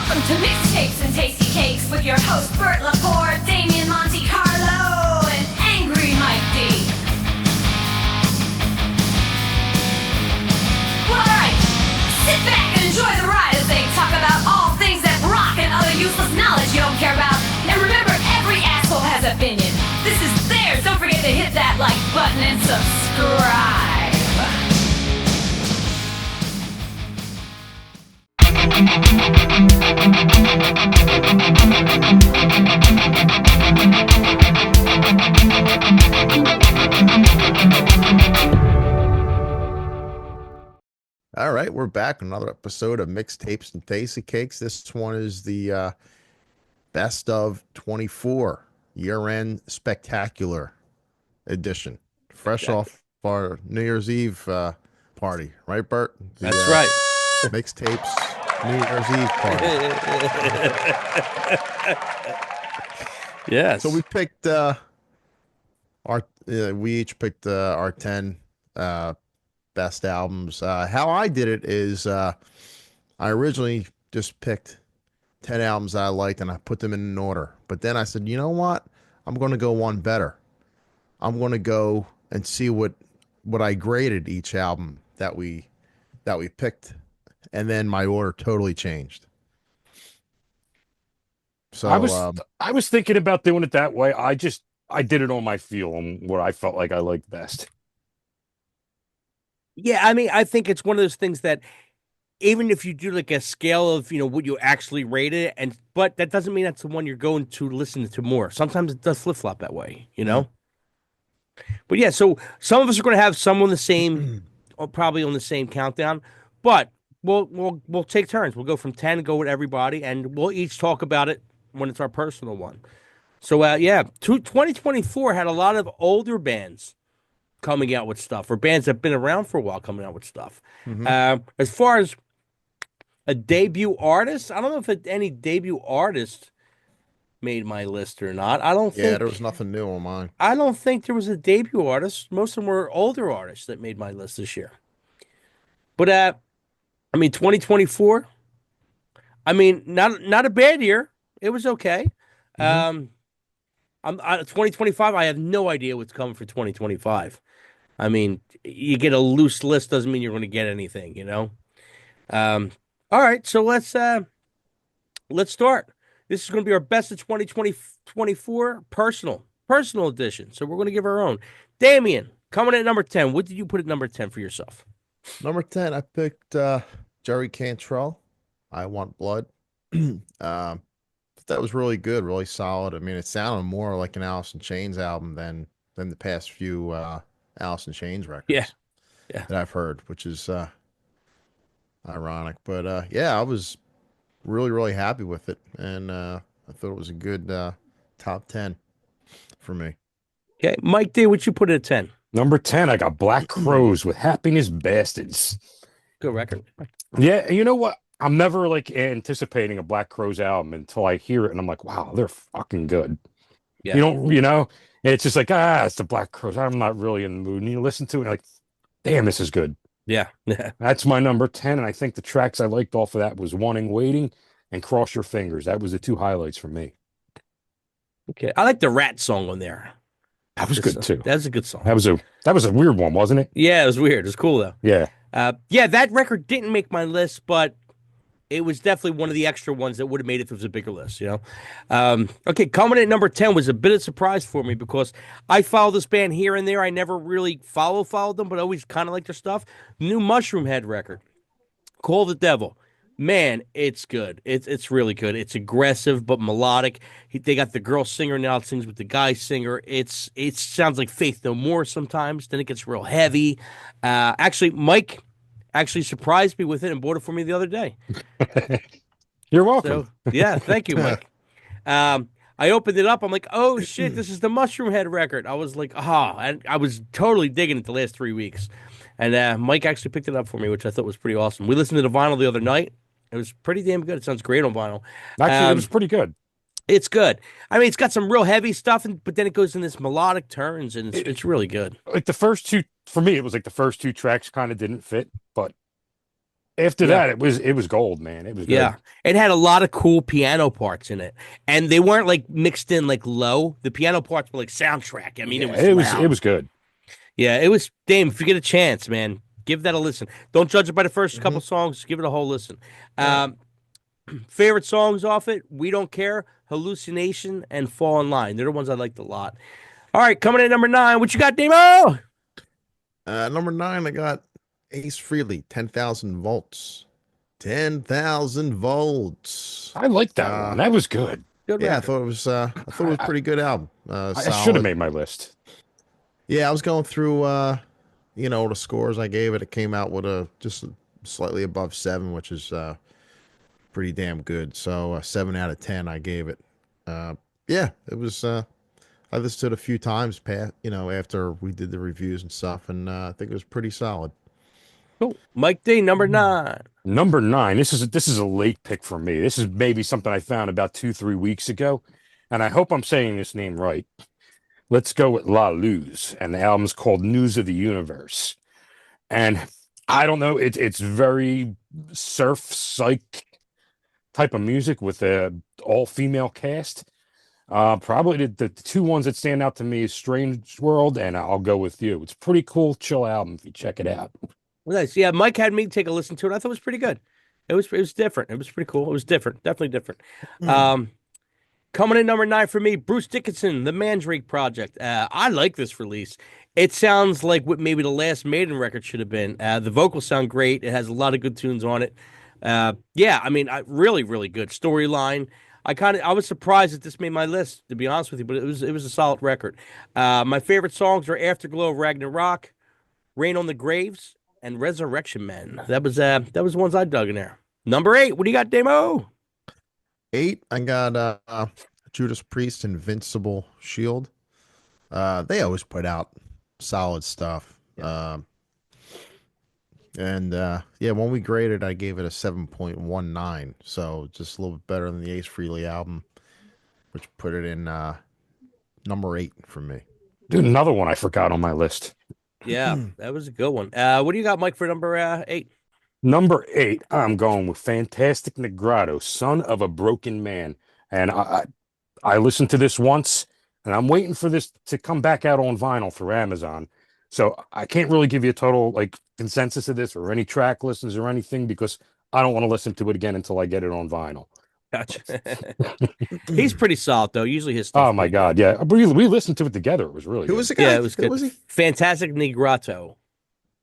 Welcome to Mixtapes and Tasty Cakes with your host Bert Laporte, Damian Monte Carlo, and Angry Mike D. Alright, sit back and enjoy the ride as they talk about all things that rock and other useless knowledge you don't care about. And remember, every asshole has an opinion. This is theirs. Don't forget to hit that like button and subscribe. All right, we're back. Another episode of Mixtapes and Tasty Cakes. This one is the best of 24 year-end spectacular edition, fresh off our New Year's Eve party, right, Bert? That's right. Mixtapes New Year's Eve party. Yes. So we picked we each picked our 10 best albums. How I did it is I originally just picked 10 albums that I liked and I put them in an order. But then I said, you know what? I'm going to go one better. I'm going to go and see what I graded each album that we picked, and then my order totally changed. So I was thinking about doing it that way. I did it on my feel and what I felt like I liked best. Yeah, I mean, I think it's one of those things that even if you do like a scale of, what you actually rate it, but that doesn't mean that's the one you're going to listen to more. Sometimes it does flip-flop that way, Mm-hmm. But yeah, so some of us are going to have some on the same, or probably on the same countdown, but we'll take turns. We'll go from 10, go with everybody, and we'll each talk about it when it's our personal one. So 2024 had a lot of older bands coming out with stuff, or bands that have been around for a while coming out with stuff. Mhm. As far as a debut artist, I don't know if any debut artist made my list or not. I don't think there was nothing new on mine. I don't think there was a debut artist. Most of them were older artists that made my list this year. But 2024, not a bad year. It was okay. Mhm. 2025, I have no idea what's coming for 2025. I mean, you get a loose list doesn't mean you're going to get anything, All right, so let's start. This is going to be our best of 2024 personal edition. So we're going to give our own. Damian, coming in at number 10. What did you put at number 10 for yourself? Number 10, I picked Jerry Cantrell, I Want Blood. That was really good, really solid. I mean, it sounded more like an Alice in Chains album than the past few Alice in Chains records Yeah. that I've heard, which is ironic. But I was really, really happy with it, and I thought it was a good top 10 for me. Okay, Mike D, what you put at 10? Number 10, I got Black Crows with Happiness Bastards. Good record. Yeah, you know what? I'm never like anticipating a Black Crows album until I hear it and I'm like, wow, they're fucking good. Yeah. And it's just like, it's the Black Crows. I'm not really in the mood. And you listen to it and you're like, damn, this is good. Yeah. That's my number 10. And I think the tracks I liked off of that was Wanting Waiting and Cross Your Fingers. That was the two highlights for me. Okay. I like the Rat song on there. That was good too. That's a good song. That was a weird one, wasn't it? Yeah, it was weird. It was cool though. Yeah. That record didn't make my list, but it was definitely one of the extra ones that would have made it if it was a bigger list, Okay, coming in at number 10 was a bit of surprise for me because I follow this band here and there. I never really followed them, but always kind of like their stuff. New Mushroom Head record, Call the Devil. Man, it's good. It's really good. It's aggressive but melodic. They got the girl singer now that sings with the guy singer. It sounds like Faith No More sometimes. Then it gets real heavy. Actually, Mike surprised me with it and bought it for me the other day. You're welcome. So, yeah, thank you, Mike. I opened it up. I'm like, oh shit, this is the Mushroom Head record. I was like, and I was totally digging it the last 3 weeks. And Mike actually picked it up for me, which I thought was pretty awesome. We listened to the vinyl the other night. It was pretty damn good. It sounds great on vinyl. Actually, it was pretty good. It's good. I mean, it's got some real heavy stuff, but then it goes in this melodic turns, and it's really good. Like the first two, for me, it was like the first two tracks kind of didn't fit, but After Yeah. that, it was gold, man. It was good. Yeah. It had a lot of cool piano parts in it. And they weren't like mixed in like low. The piano parts were like soundtrack. I mean, it Yeah, was it loud. was good. Yeah, it was. Dame, if you get a chance, man, give that a listen. Don't judge it by the first couple songs. Give it a whole listen. Right. Favorite songs off it: "We Don't Care," "Hallucination," and "Fall in Line." They're the ones I liked a lot. All right, coming in at number 9. What you got, Damo? Number 9, I got Ace Frehley, 10,000 volts. 10,000 volts. I liked that one. That was good. Good Yeah, I record. thought it was. I thought it was a pretty good album. I should have Solid. made my list. Yeah, I was going through. The scores I gave it. It came out with a just slightly above 7, which is pretty damn good. So 7 out of 10, I gave it. Yeah, it was. I listened to it a few times, after we did the reviews and stuff, and I think it was pretty solid. Cool. Mike D, number 9. Number 9. This is a late pick for me. This is maybe something I found about 2-3 weeks ago, and I hope I'm saying this name right. Let's go with La Luz, and the album's called News of the Universe. And I don't know, it's very surf psych type of music with a all female cast. Probably the two ones that stand out to me is Strange World and I'll Go With You. It's a pretty cool, chill album if you check it out. Nice. Yeah, Mike had me take a listen to it. I thought it was pretty good. It was different. It was pretty cool. It was different. Definitely different. Coming in number 9 for me, Bruce Dickinson, The Mandrake Project. I like this release. It sounds like what maybe the last Maiden record should have been. The vocals sound great. It has a lot of good tunes on it. Yeah, I mean, really, really good storyline. I was surprised that this made my list, to be honest with you, but it was a solid record. My favorite songs are Afterglow of Ragnarok, Rain on the Graves, and Resurrection Men. That was ones I dug in there. Number 8, what do you got, Damo? 8, I got Judas Priest, Invincible Shield. They always put out solid stuff. When we graded, I gave it a 7.19, so just a little bit better than the Ace Frehley album, which put it in number 8 for me. Dude, another one I forgot on my list. Yeah, that was a good one. What do you got, Mike, for number 8? Number 8, I'm going with Fantastic Negrado, Son of a Broken Man. And I listened to this once, and I'm waiting for this to come back out on vinyl through Amazon. So I can't really give you a total consensus of this or any track listens or anything because I don't want to listen to it again until I get it on vinyl. Gotcha. He's pretty solid though. Usually his stuff. Oh my God, yeah. We listened to it together. It was really Who good. was the guy? Yeah, it was Who good. was he? Fantastic Negrato.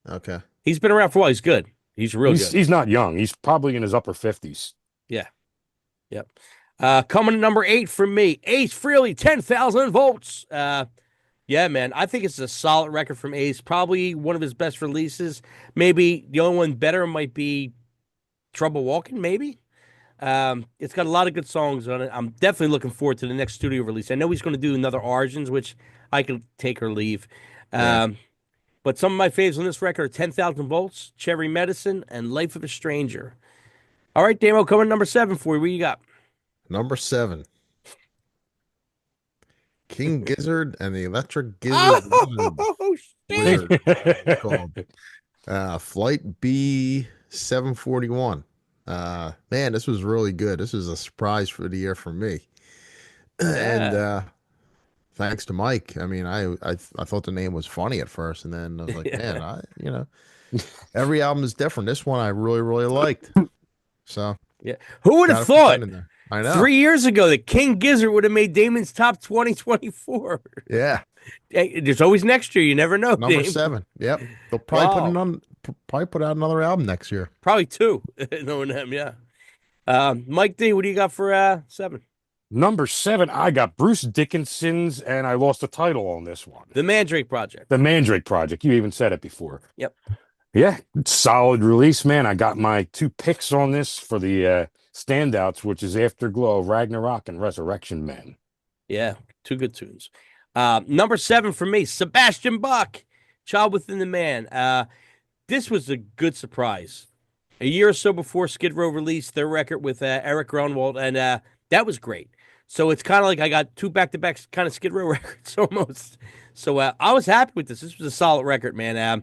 Okay. He's been around for a while. He's good. He's real good. He's not young. He's probably in his upper 50s. Yeah. Yep. Coming to number 8 for me, Ace Frehley, 10,000 volts. Yeah, man. I think it's a solid record from Ace. Probably one of his best releases. Maybe the only one better might be Trouble Walking, maybe. It's got a lot of good songs on it. I'm definitely looking forward to the next studio release. I know he's going to do another Origins, which I could take or leave. But some of my faves on this record are 10,000 Volts, Cherry Medicine, and Life of a Stranger. All right, Damo, coming number 7 for you. What you got? Number 7. King Gizzard and the Electric Gizzard Oh, shit. Wizard called Flight B 741. Man, this was really good. This was a surprise for the year for me. And thanks to Mike. I mean, I thought the name was funny at first, and then I was like, man, every album is different. This one I really, really liked. So Yeah. Who would gotta have put that thought in there. I know. 3 years ago that King Gizzard would have made Damon's top 2024? Yeah. Hey, there's always next year. You never know. Number Dame. 7. Yep. They'll probably Wow. probably put out another album next year. Probably 2. Knowing them, yeah. Mike D, what do you got for 7? Number 7, I got Bruce Dickinson's, and I lost the title on this one. The Mandrake Project. The Mandrake Project. You even said it before. Yep. Yeah, solid release, man. I got my 2 picks on this for the standouts, which is Afterglow, Ragnarok, and Resurrection Men. Yeah, 2 good tunes. Number 7 for me, Sebastian Bach, Child Within the Man. This was a good surprise. A year or so before Skid Row released their record with Eric Grunwald, and that was great. So it's kind of like I got 2 back-to-back kind of Skid Row records almost. So I was happy with this. This was a solid record, man.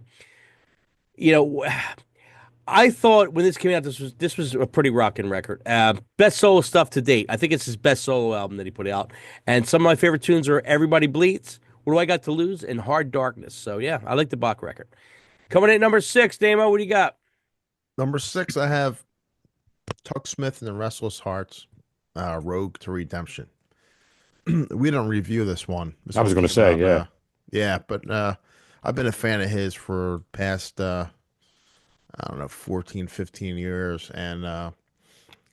I thought when this came out, this was a pretty rocking record. Best solo stuff to date. I think it's his best solo album that he put out. And some of my favorite tunes are "Everybody Bleeds," "What Do I Got to Lose," and "Hard Darkness." So yeah, I like the Bach record. Coming in at number 6, Damo, what do you got? Number 6, I have Tuck Smith and the Restless Hearts, Rogue to Redemption. We didn't review this one. This I was one going to came say, out, yeah. yeah, but I've been a fan of his for past I don't know, 14, 15 years, and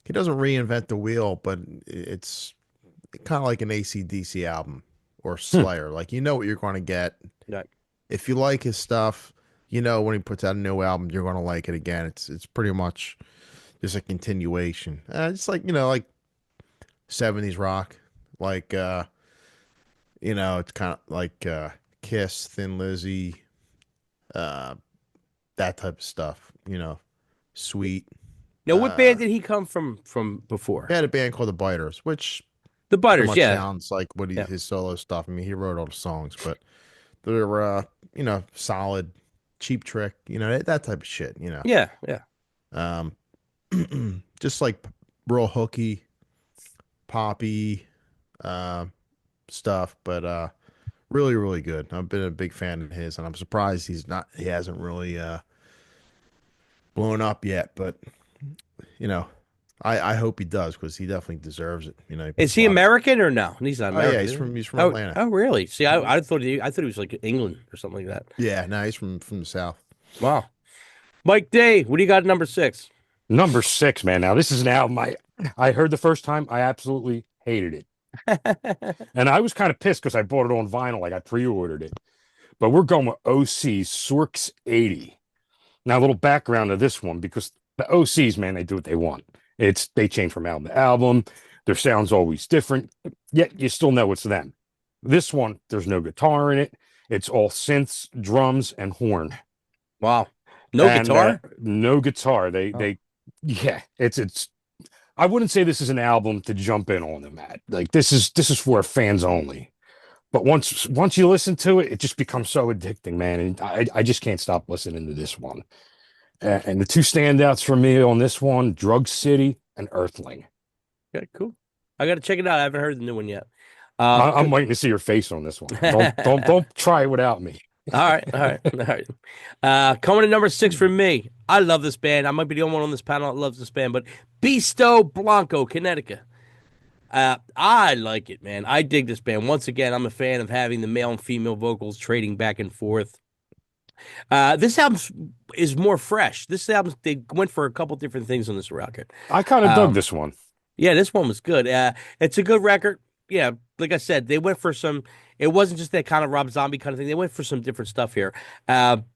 he doesn't reinvent the wheel, but it's kind of like an AC/DC album or Hmm. Slayer. Like, you know what you're going to get. Yeah. If you like his stuff, you know when he puts out a new album, you're going to like it again. It's pretty much just a continuation. It's like, like 70s rock, like it's kind of like Kiss, Thin Lizzy, uh, that type of stuff. Sweet. Now, what band did he come from before? He had a band called the Biters, which The pretty Butters, much yeah. sounds like what Yeah. his solo stuff. I mean, he wrote all the songs, but they're solid, Cheap Trick, that type of shit. Yeah, yeah. Um, just like real hooky, poppy, uh, stuff, but really, really good. I've been a big fan of his, and I'm surprised he hasn't really blown up yet. But you know, I hope he does because he definitely deserves it. He Is puts he a lot of- American or no? He's not Oh American. yeah, is he? he's from Oh, Atlanta. oh, really? See, I thought he was like England or something like that. Yeah, no, he's from the South. Wow. Mike Day, what do you got at number 6? Number 6, man. Now, this is an album I heard the first time. I absolutely hated it. And I was kind of pissed because I bought it on vinyl. Like, I pre-ordered it. But we're going with OC's Sorks 80. Now, a little background to this one, because the OCs, man, they do what they want. They change from album to album. Their sound's always different, yet you still know it's them. This one, there's no guitar in it. It's all synths, drums, and horn. Wow. No And, guitar? no guitar. Oh. Yeah, it's. I wouldn't say this is an album to jump in on them at. Like, this is for fans only. But once you listen to it, it just becomes so addicting, man. And I just can't stop listening to this one. And the two standouts for me on this one, Drug City and Earthling. Yeah, cool. I got to check it out. I haven't heard the new one yet. I'm waiting to see your face on this one. Don't try it without me. All right, all right, all right. Coming to number 6 for me. I love this band. I might be the only one on this panel that loves this band, but Beasto Blanco, Connecticut. I like it, man. I dig this band. Once again, I'm a fan of having the male and female vocals trading back and forth. This album is more fresh. This album, they went for a couple different things on this record. I kind of dug this one. Yeah, this one was good. It's a good record. Yeah, like I said, they went for some. It wasn't just that kind of Rob Zombie kind of thing. They went for some different stuff here.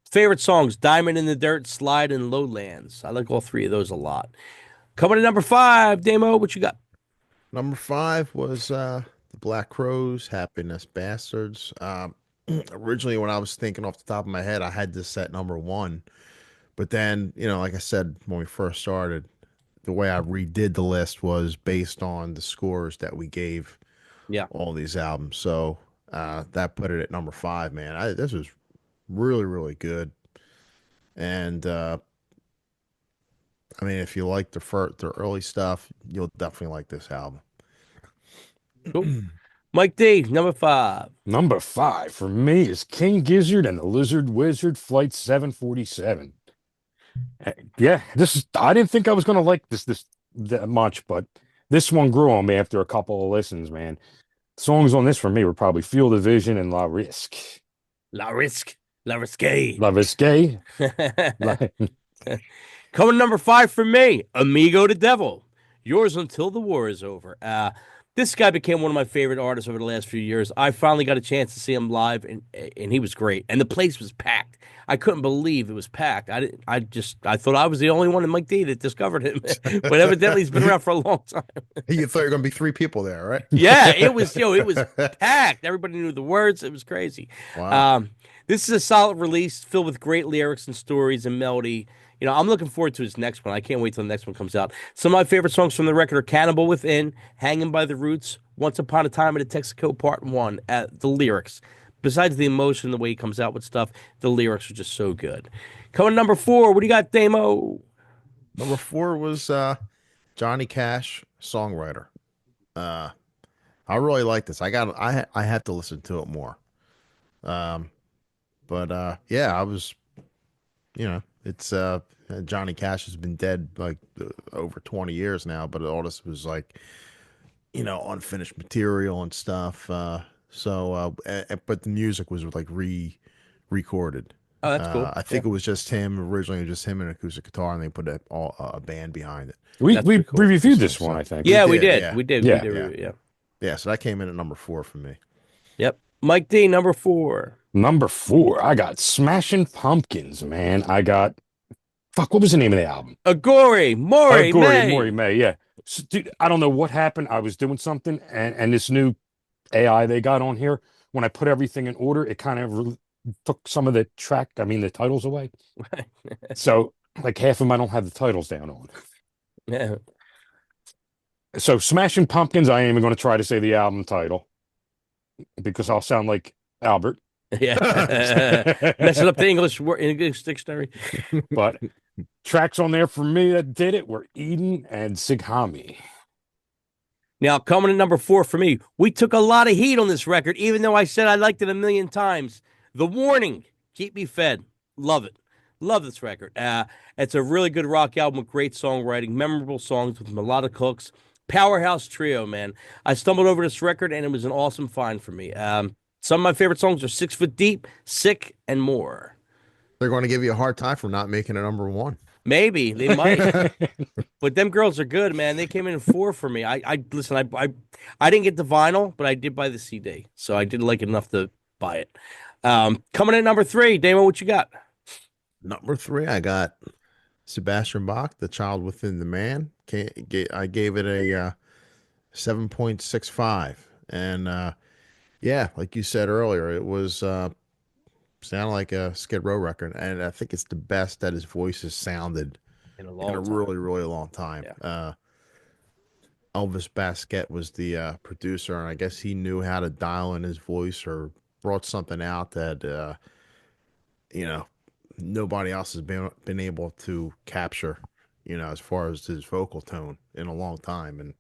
Favorite songs: "Diamond in the Dirt," "Slide," and "Lowlands." I like all three of those a lot. Coming to number 5, Damo, what you got? Number 5 was the Black Crows, "Happiness Bastards." Originally, when I was thinking off the top of my head, I had this set number 1, but then like I said when we first started, the way I redid the list was based on the scores that we gave Yeah. all these albums. So that put it at number 5, man. This was really, really good. And I mean, if you like the early stuff, you'll definitely like this album. Cool. Mike D, number 5. Number 5 for me is King Gizzard and the Lizard Wizard Flight 747. Yeah, I didn't think I was gonna like this that much, but this one grew on me after a couple of listens, man. Songs on this for me were probably Field of Vision and La Risque. La Risque. La Risque. La Risque. Coming number 5 for me, Amigo the Devil. Yours Until the War is Over. This guy became one of my favorite artists over the last few years. I finally got a chance to see him live, and he was great. And the place was packed. I couldn't believe it was packed. I thought I was the only one in Mike D that discovered him, but evidently he's been around for a long time. You thought you were gonna be 3 people there, right? Yeah, it was packed. Everybody knew the words. It was crazy. Wow. This is a solid release filled with great lyrics and stories and melody. I'm looking forward to his next one. I can't wait till the next one comes out. Some of my favorite songs from the record are "Cannibal Within," "Hanging by the Roots," "Once Upon a Time in Texaco Part 1." The lyrics, besides the emotion, the way he comes out with stuff, the lyrics are just so good. Coming number 4, what do you got, Damo? Number 4 was Johnny Cash, songwriter. Uh, I really like this. I have to listen to it more. Um, but yeah, I was, it's Johnny Cash has been dead like over 20 years now, but all this was like, unfinished material and stuff. But the music was like recorded. Oh, that's cool. I think it was just him originally, just him and an acoustic guitar, and they put a band behind it. We That's we pretty cool. we reviewed this one, I think. Yeah, We we did, did. yeah. We did. Yeah. We did. Yeah. Yeah, so that came in at number 4 for me. Yep. Mike D, number 4. Number 4, I got Smashing Pumpkins, man. I got fuck. What was the name of the album? Agori, Maury, May. Maury May. Yeah, so, dude, I don't know what happened. I was doing something, and this new AI they got on here. When I put everything in order, it kind of took some of the the titles away. So like half of them, I don't have the titles down on. Yeah. So Smashing Pumpkins, I ain't even going to try to say the album title because I'll sound like Albert. Yeah. Messing up the English dictionary. But tracks on there for me that did it were Eden and Sighami. Now, coming in number 4 for me, we took a lot of heat on this record, even though I said I liked it a million times. The Warning, Keep Me Fed. Love it. Love this record. It's a really good rock album with great songwriting, memorable songs with melodic hooks. Powerhouse trio, man. I stumbled over this record, and it was an awesome find for me. Some of my favorite songs are 6 Foot Deep, Sick, and more. They're going to give you a hard time for not making it number 1. Maybe they might, but them girls are good, man. They came in 4 for me. I listen. I didn't get the vinyl, but I did buy the CD, so I did like it enough to buy it. Coming in number 3, Damo, what you got? Number 3, I got Sebastian Bach, The Child Within the Man. I gave it a 7.65, and yeah, like you said earlier, it was sounded like a Skid Row record, and I think it's the best that his voice has sounded In a in long a time. really, really long time. Yeah. Elvis Baskett was the producer, and I guess he knew how to dial in his voice or brought something out that nobody else has been able to capture, as far as his vocal tone in a long time, and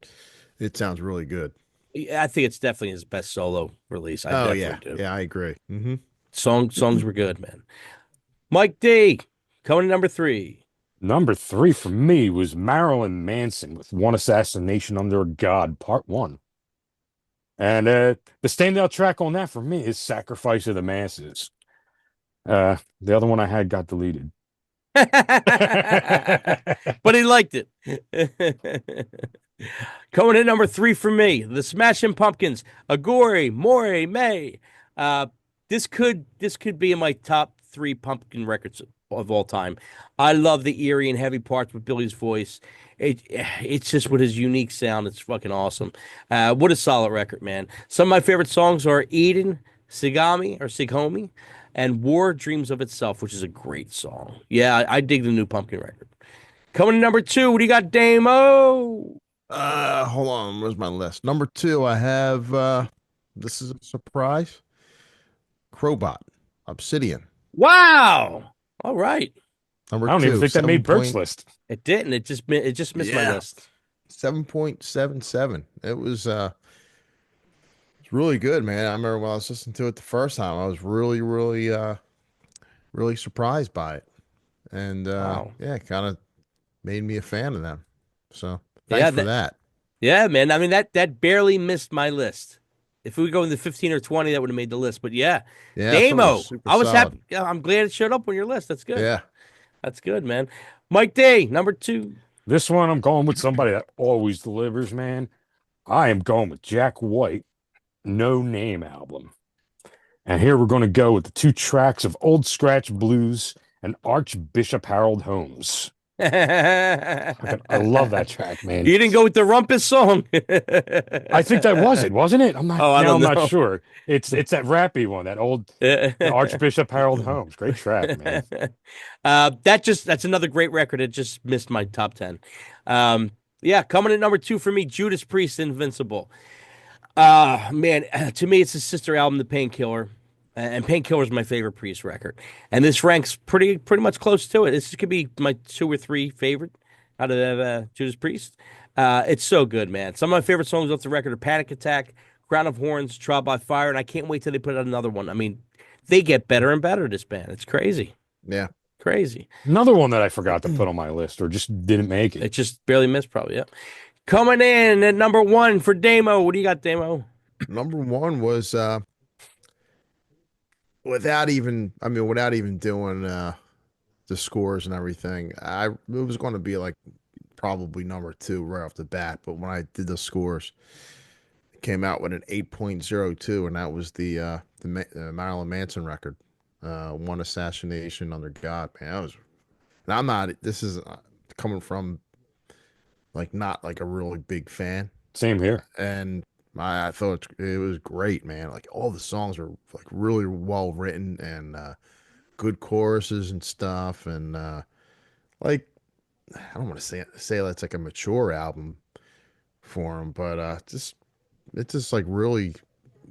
it sounds really good. Yeah, I think it's definitely his best solo release. I Oh definitely yeah, do. yeah, I agree. Mm-hmm. Songs were good, man. Mike D, coming in number 3. Number 3 for me was Marilyn Manson with One Assassination Under a God, Part 1. And the standout track on that for me is Sacrifice of the Masses. The other one I had got deleted. But he liked it. Coming in number 3 for me, the Smashing Pumpkins, Agori, Maury, May. This could be in my top 3 Pumpkin records of all time. I love the eerie and heavy parts with Billy's voice. It's just with his unique sound. It's fucking awesome. What a solid record, man. Some of my favorite songs are Eden, Sighami, and War Dreams of Itself, which is a great song. Yeah, I dig the new Pumpkin record. Coming in number 2, what do you got, Damo? Hold on, where's my list? Number 2, I have this is a surprise. Crowbot, Obsidian. Wow. All right. Number I don't 2, even think that made Bert's list. It didn't. It just missed my Yeah. list. 7.77. It was it's really good, man. I remember when I was listening to it the first time, I was really, really, really surprised by it, and Wow. yeah, it kind of made me a fan of them. So Yeah, thanks for that. Yeah, man. I mean that barely missed my list. If we would go into 15 or 20, that would have made the list. But yeah, Yeah, I thought it Damo. super I was solid. happy. Yeah, I'm glad it showed up on your list. That's good. Yeah, That's good, man. Mike Day, number 2. This one, I'm going with somebody that always delivers, man. I am going with Jack White, No Name album. And here we're going to go with the 2 tracks of Old Scratch Blues and Archbishop Harold Holmes. I love that track, man. You didn't go with the Rumpus song. I think that was it, wasn't it? I'm not. Oh, I now don't I'm know. not sure. It's that rappy one, that old Archbishop Harold Holmes. Great track, man. That's another great record. It just missed my top 10. Yeah, coming in number 2 for me, Judas Priest, Invincible. Man, to me, it's his sister album, The Painkiller. And Painkiller is my favorite Priest record, and this ranks pretty much close to it. This could be my 2 or 3 favorite out of Judas Priest. It's so good, man. Some of my favorite songs off the record are Panic Attack, Crown of Horns, Trial by Fire, and I can't wait till they put out another one. I mean, they get better and better, this band. It's crazy. Yeah. Crazy. Another one that I forgot to put on my list or just didn't make It it. just barely missed, probably. Yeah. Coming in at number 1 for Damo. What do you got, Damo? Number one was without even doing the scores and everything. It was going to be like probably number 2 right off the bat, but when I did the scores, it came out with an 8.02, and that was the Marilyn Manson record, One Assassination Under God. Man, that was. And I'm not. This is coming from like not like a really big fan, Same here. and I thought it was great, man. Like all the songs are like really well written and good choruses and stuff, and like I don't want to say that's like a mature album for him, but it's just like really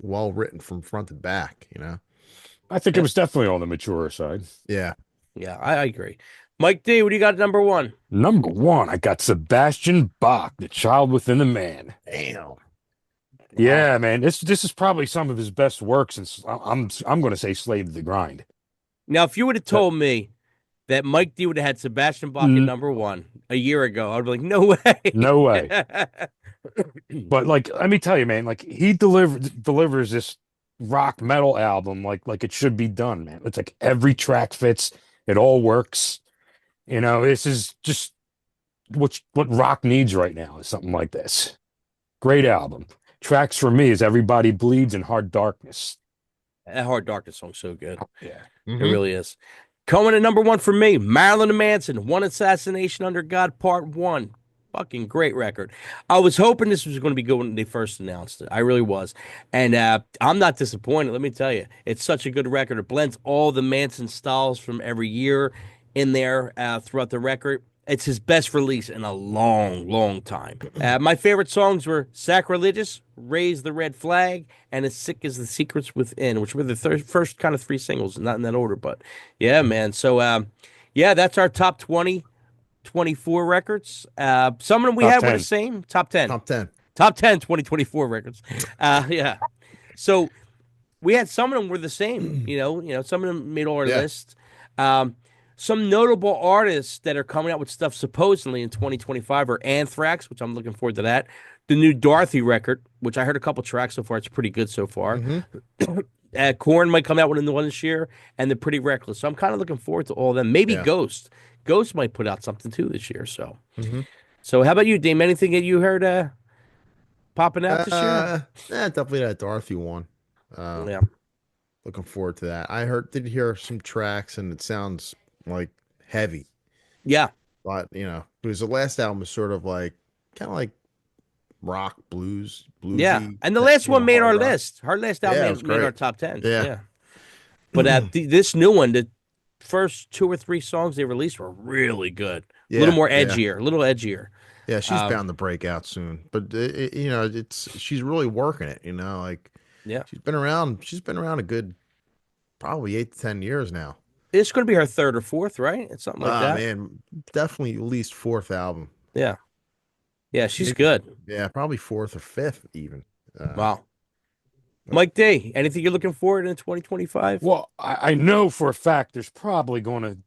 well written from front to back, you know? I think it was definitely on the mature side. Yeah. Yeah, I agree. Mike D, what do you got at number 1? Number 1, I got Sebastian Bach, The Child Within the Man. Damn. Yeah, man. This is probably some of his best work since I'm going to say Slave to the Grind. Now, if you would have told me that Mike D would have had Sebastian Bach at Mm. number 1 a year ago, I'd be like, no way. No way. But like, let me tell you, man, like he delivers this rock metal album like it should be done, man. It's like every track fits, it all works. You know, this is just what rock needs right now is something like this. Great album. Tracks for me is Everybody Bleeds and Hard Darkness. That Hard Darkness song's so good. Yeah. It really is. Coming at number 1 for me, Marilyn Manson, One Assassination Under God, Part 1. Fucking great record. I was hoping this was going to be good when they first announced it. I really was. And I'm not disappointed, let me tell you. It's such a good record. It blends all the Manson styles from every year in there throughout the record. It's his best release in a long, long time. My favorite songs were Sacrilegious, Raise the Red Flag, and As Sick as the Secrets Within, which were the first kind of 3 singles, not in that order, but yeah, man. So, yeah, that's our top 20, 24 records. Some of them we Top had were 10. the same. Top 10. Top 10. Top 10 2024 records. Yeah. So we had some of them were the same, you know, some of them made all our Yeah. lists. Some notable artists that are coming out with stuff supposedly in 2025 are Anthrax, which I'm looking forward to that. The new Dorothy record, which I heard a couple tracks so far. It's pretty good so far. Korn might come out with one this year, and they're pretty reckless. So I'm kind of looking forward to all of them. Maybe Yeah. Ghost. Ghost might put out something too this year. So, Mhm. so how about you, Dame? Anything that you heard popping out this year? Yeah, definitely that Dorothy one. Yeah. Looking forward to that. Did hear some tracks, and it sounds like heavy, Yeah. but because the last album was sort of like kind of like rock bluesy. Yeah. And the last one made our hard rock. list. Our last album Yeah, it was made our great. top 10. Yeah. But this new one, the first 2 or 3 songs they released were really good. A little Yeah, more yeah. edgier, a little edgier. Yeah, she's bound to break out soon. But she's really working it. Like Yeah. she's been around. She's been around a good, probably 8 to 10 years now. It's going to be her 3rd or 4th, right? It's something like that. Man, definitely at least 4th album. Yeah. Yeah, she's Maybe- good. Yeah, probably 4th or 5th even. Wow. Mike D, anything you're looking forward in 2025? Well, I know for a fact there's probably going to,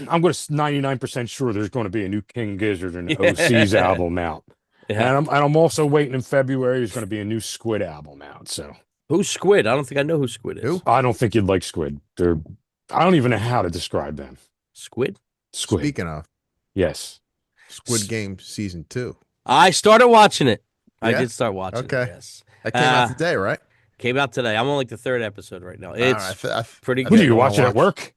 I'm going to 99% sure there's going to be a new King Gizzard and OC's album out. Yeah. And I'm also waiting in February, there's going to be a new Squid album out. So Who's Squid? I don't think I know who Squid is. Who? I don't think you'd like Squid. I don't even know how to describe them. Squid? Squid. Speaking of Yes. Squid Game season 2, I started watching it. I Yeah? did start watching Okay. it, yes. that came out today, right? Came out today. I'm on like the 3rd episode right now. It's pretty I What good. do you I watch it at wanna work?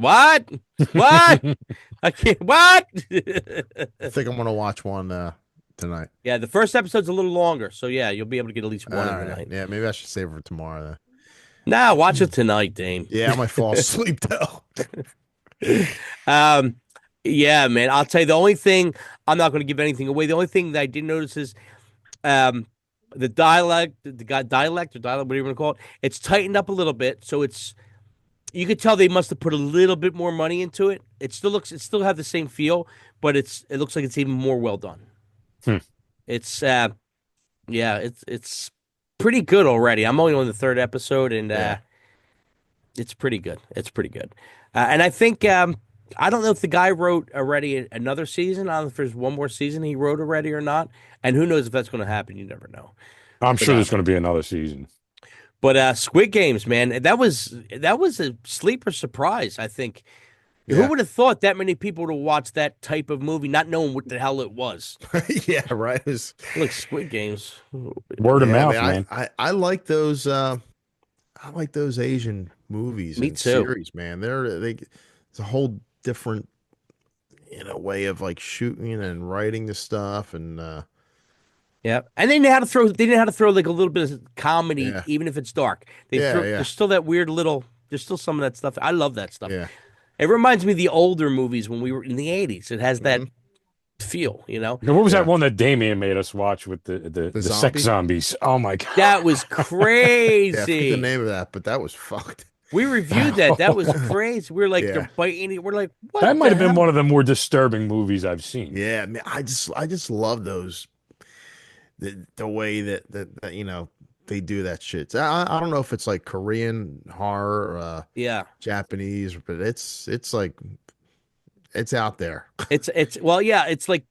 What? What? I can't. What? I think I'm gonna watch one tonight. Yeah, the first episode's a little longer, so yeah, you'll be able to get at least one All every right. night. Yeah, maybe I should save it for tomorrow then. Nah, watch it tonight, Dame. Yeah, I might fall asleep though. Yeah, man. I'll tell you the only thing I'm not going to give anything away. The only thing that I did notice is The dialect, dialect or dialect, whatever you want to call it, it's tightened up a little bit. So you could tell they must have put a little bit more money into it. It still have the same feel, but it looks like it's even more well done. Hmm. It's yeah, it's pretty good already. I'm only on the third episode, and Yeah. it's pretty good. It's pretty good. And I think I don't know if the guy wrote already another season. I don't know if there's one more season he wrote already or not. And who knows if that's going to happen? You never know. I'm But sure there's going to be another season. Squid Games, man, that was a sleeper surprise. I think. Who Yeah. would have thought that many people would watch that type of movie, not knowing what the hell it was? Yeah, right. It's- Look, Squid Games. Word of yeah, mouth, man, man. I like those. I like those Asian movies Me and too. series, man. It's a whole different, way of like shooting and writing the stuff, and Yeah, and they know how to throw. They know how to throw like a little bit of comedy, Yeah. even if it's dark. Yeah, yeah. There's still that weird little. There's still some of that stuff. I love that stuff. yeah, It reminds me of the older movies when we were in the '80s. It has that Mhm. feel, Now, what was Yeah. that one that Damien made us watch with the sex zombie? zombies? Oh my god! That was yeah. I forget crazy. the name of that, but that was fucked. We reviewed that. That was crazy. We were like, Yeah. they're biting it. We're like, what? That might have been hell? one of the more disturbing movies I've seen. Yeah, man, I just love those. The way that they do that shit. I don't know if it's like Korean horror, Yeah, Japanese, but it's like it's out there. it's well, yeah. It's like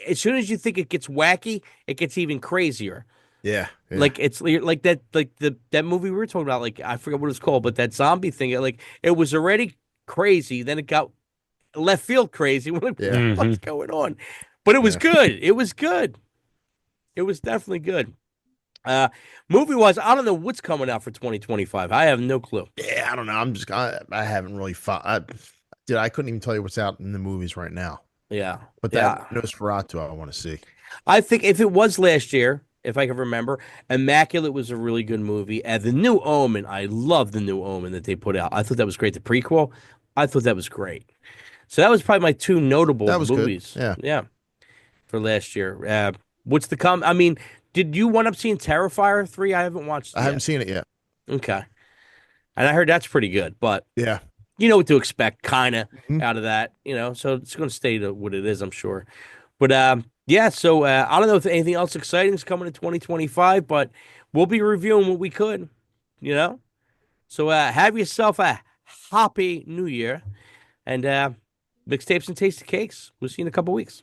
as soon as you think it gets wacky, it gets even crazier. Yeah, yeah. Like it's like that movie we were talking about. Like I forget what it's called, but that zombie thing. Like it was already crazy, then it got left field crazy. We're like, Yeah. what the fuck's going on? But it was good. It was good. It was definitely good. Movie wise, I don't know what's coming out for 2025. I have no clue. Yeah, I don't know. I haven't really I couldn't even tell you what's out in the movies right now. Yeah, But yeah. that Nosferatu I want to see. I think if it was last year, if I can remember, Immaculate was a really good movie. And The New Omen, I love The New Omen that they put out. I thought that was great. The prequel, I thought that was great. So that was probably my two notable That was good. movies. Yeah. Yeah, for last year. What's the come? I mean, did you wind up seeing Terrifier 3? I haven't watched it I yet. haven't seen it yet. Okay. And I heard that's pretty good, but Yeah. you know what to expect kind of Mhm. out of that, so it's going to stay to what it is, I'm sure. But yeah, so I don't know if anything else exciting is coming in 2025, but we'll be reviewing what we could, So have yourself a happy new year, and mixtapes and tasty cakes. We'll see you in a couple weeks.